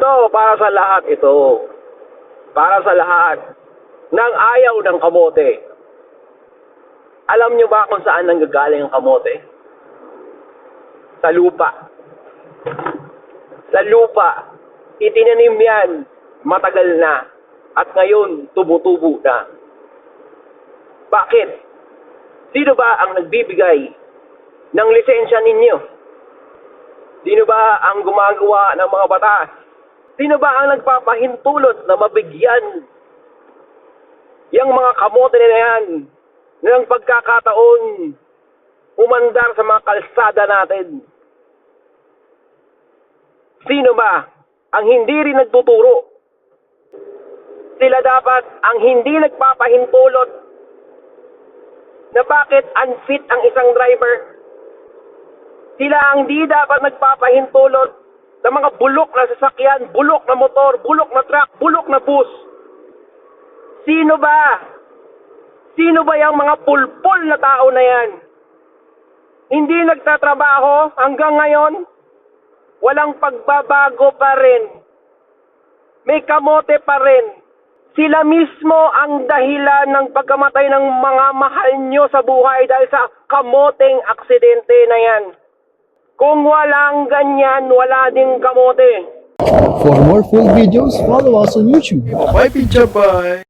Ito, para sa lahat ito. Para sa lahat ng ayaw ng kamote. Alam nyo ba kung saan nanggagaling ang kamote? Sa lupa. Sa lupa. Itinanim yan. Matagal na. At ngayon, tumutubo na. Bakit? Sino ba ang nagbibigay ng lisensya ninyo? Sino ba ang gumagawa ng mga batas? Sino ba ang nagpapahintulot na mabigyan yung mga kamote na yan ng pagkakataon umandar sa mga kalsada natin? Sino ba ang hindi rin nagtuturo? Sila dapat ang hindi nagpapahintulot na bakit unfit ang isang driver. Sila ang di dapat nagpapahintulot ng mga bulok na sasakyan, bulok na motor, bulok na truck, bulok na bus. Sino ba? Sino ba yung mga pulpul na tao na yan? Hindi nagtatrabaho hanggang ngayon? Walang pagbabago pa rin. May kamote pa rin. Sila mismo ang dahilan ng pagkamatay ng mga mahal nyo sa buhay dahil sa kamoteng aksidente na yan. Kung walang ganyan, wala ding kamote. For more full videos, follow us on YouTube. Bye, Picha Bye!